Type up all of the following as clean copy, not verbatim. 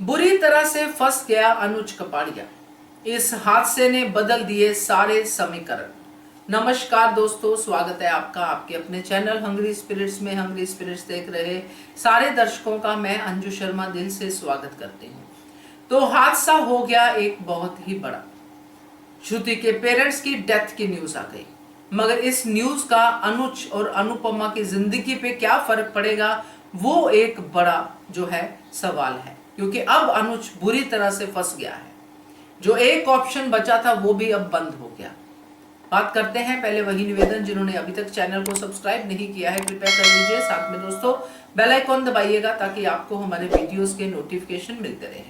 बुरी तरह से फंस गया अनुज कपाड़िया। इस हादसे ने बदल दिए सारे समीकरण। नमस्कार दोस्तों, स्वागत है आपका आपके अपने चैनल हंग्री स्पिरिट्स में। हंग्री स्पिरिट्स देख रहे सारे दर्शकों का मैं अंजू शर्मा दिल से स्वागत करती हूँ। तो हादसा हो गया एक बहुत ही बड़ा। श्रुति के पेरेंट्स की डेथ की न्यूज आ गई, मगर इस न्यूज का अनुज और अनुपमा की जिंदगी पे क्या फर्क पड़ेगा, वो एक बड़ा जो है सवाल है। क्योंकि अब अनुज बुरी तरह से फंस गया है। जो एक ऑप्शन बचा था वो भी अब बंद हो गया। बात करते हैं, पहले वही निवेदन, जिन्होंने अभी तक चैनल को सब्सक्राइब नहीं किया है कृपया कर लीजिए। साथ में दोस्तों बेल आइकॉन दबाइएगा ताकि आपको हमारे वीडियोस के नोटिफिकेशन मिलते रहे।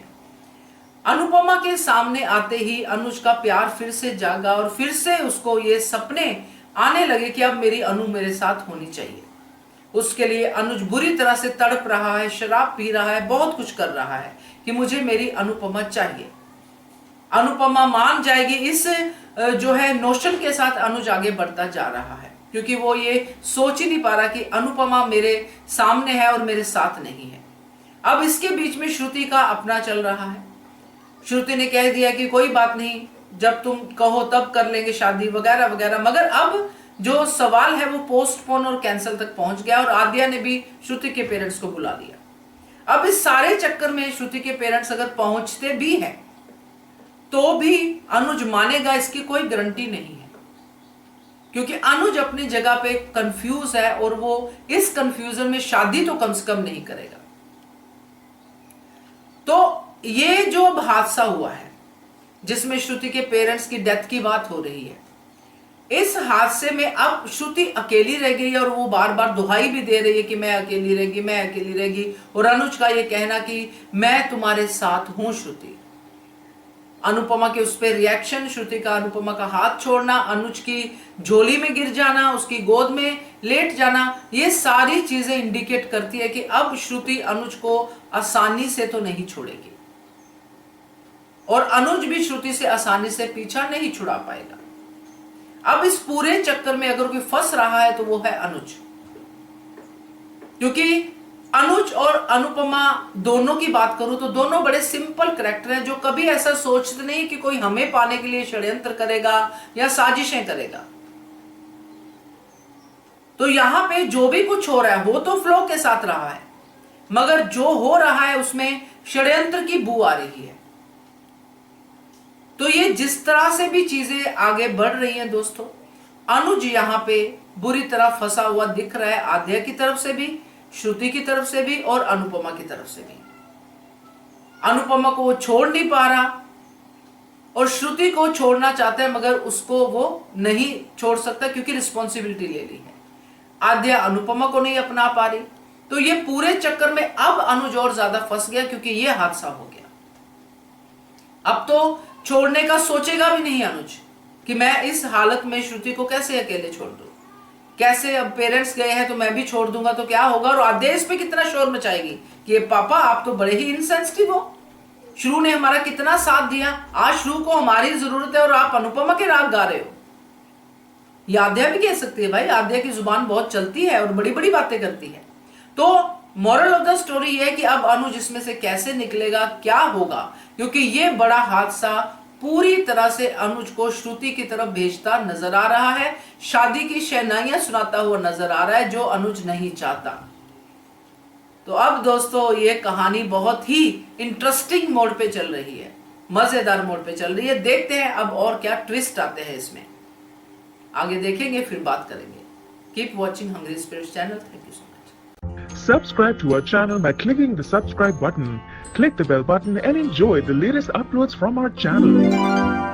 अनुपमा के सामने आते ही अनुज का प्यार फिर से जागा और फिर से उसको ये सपने आने लगे कि अब मेरी अनु मेरे साथ होनी चाहिए। उसके लिए अनुज बुरी तरह से तड़प रहा है, शराब पी रहा है, बहुत कुछ कर रहा है कि मुझे मेरी अनुपमा चाहिए। अनुपमा मान जाएगी, इस जो है नोशन के साथ अनुज आगे बढ़ता जा रहा है। क्योंकि वो ये सोच ही नहीं पा रहा कि अनुपमा मेरे सामने है और मेरे साथ नहीं है। अब इसके बीच में श्रुति का अपना चल रहा है। श्रुति ने कह दिया कि कोई बात नहीं, जब तुम कहो तब कर लेंगे शादी वगैरह वगैरह। मगर अब जो सवाल है वो पोस्टपोन और कैंसिल तक पहुंच गया और आद्या ने भी श्रुति के पेरेंट्स को बुला लिया। अब इस सारे चक्कर में श्रुति के पेरेंट्स अगर पहुंचते भी हैं तो भी अनुज मानेगा, इसकी कोई गारंटी नहीं है। क्योंकि अनुज अपनी जगह पे कंफ्यूज है और वो इस कंफ्यूजन में शादी तो कम से कम नहीं करेगा। तो ये जो अब हादसा हुआ है जिसमें श्रुति के पेरेंट्स की डेथ की बात हो रही है, इस हादसे में अब श्रुति अकेली रह गई है और वो बार बार दुहाई भी दे रही है कि मैं अकेली रहेगी, मैं अकेली रहेगी। और अनुज का ये कहना कि मैं तुम्हारे साथ हूं श्रुति। अनुपमा के उस पर रिएक्शन, श्रुति का अनुपमा का हाथ छोड़ना, अनुज की झोली में गिर जाना, उसकी गोद में लेट जाना, ये सारी चीजें इंडिकेट करती है कि अब श्रुति अनुज को आसानी से तो नहीं छोड़ेगी और अनुज भी श्रुति से आसानी से पीछा नहीं छुड़ा पाएगा। अब इस पूरे चक्कर में अगर कोई फंस रहा है तो वो है अनुज। क्योंकि अनुज और अनुपमा दोनों की बात करूं तो दोनों बड़े सिंपल कैरेक्टर हैं जो कभी ऐसा सोचते नहीं कि कोई हमें पाने के लिए षड्यंत्र करेगा या साजिशें करेगा। तो यहां पे जो भी कुछ हो रहा है वो तो फ्लो के साथ रहा है, मगर जो हो रहा है उसमें षड्यंत्र की बू आ रही है। तो ये जिस तरह से भी चीजें आगे बढ़ रही हैं दोस्तों, अनुज यहां पे बुरी तरह फंसा हुआ दिख रहा है, आद्या की तरफ से भी, श्रुति की तरफ से भी और अनुपमा की तरफ से भी। अनुपमा को वो छोड़ नहीं पा रहा और श्रुति को छोड़ना चाहता है मगर उसको वो नहीं छोड़ सकता क्योंकि रिस्पॉन्सिबिलिटी ले ली है। आद्या अनुपमा को नहीं अपना पा रही। तो ये पूरे चक्कर में अब अनुज और ज्यादा फंस गया क्योंकि ये हादसा हो गया। अब तो छोड़ने का सोचेगा भी नहीं अनुज कि मैं इस हालत में श्रुति को कैसे अकेले छोड़ दूं, कैसे। अब पेरेंट्स गए हैं तो मैं भी छोड़ दूंगा तो क्या होगा। और आद्या इस पे कितना शोर मचाएगी कि ये पापा आप तो बड़े ही इनसेंसिटिव हो, श्रु ने हमारा कितना साथ दिया, आज श्रु को हमारी जरूरत है और आप अनुपमा के राग गा रहे हो। ये आद्या भी कह सकती है, भाई आद्या की जुबान बहुत चलती है और बड़ी बड़ी बातें करती है। तो मॉरल ऑफ द स्टोरी है कि अब अनुज इसमें से कैसे निकलेगा, क्या होगा, क्योंकि ये बड़ा हादसा पूरी तरह से अनुज को श्रुति की तरफ भेजता नजर आ रहा है, शादी की शहनाइयां सुनाता हुआ नजर आ रहा है जो अनुज नहीं चाहता। तो अब दोस्तों ये कहानी बहुत ही इंटरेस्टिंग मोड पे चल रही है, मजेदार मोड पे चल रही है। देखते हैं अब और क्या ट्विस्ट आते हैं इसमें, आगे देखेंगे फिर बात करेंगे। Keep watching hungry spirits channel. Thank you so much. Subscribe to our channel by clicking the subscribe button. Click the bell button and enjoy the latest uploads from our channel.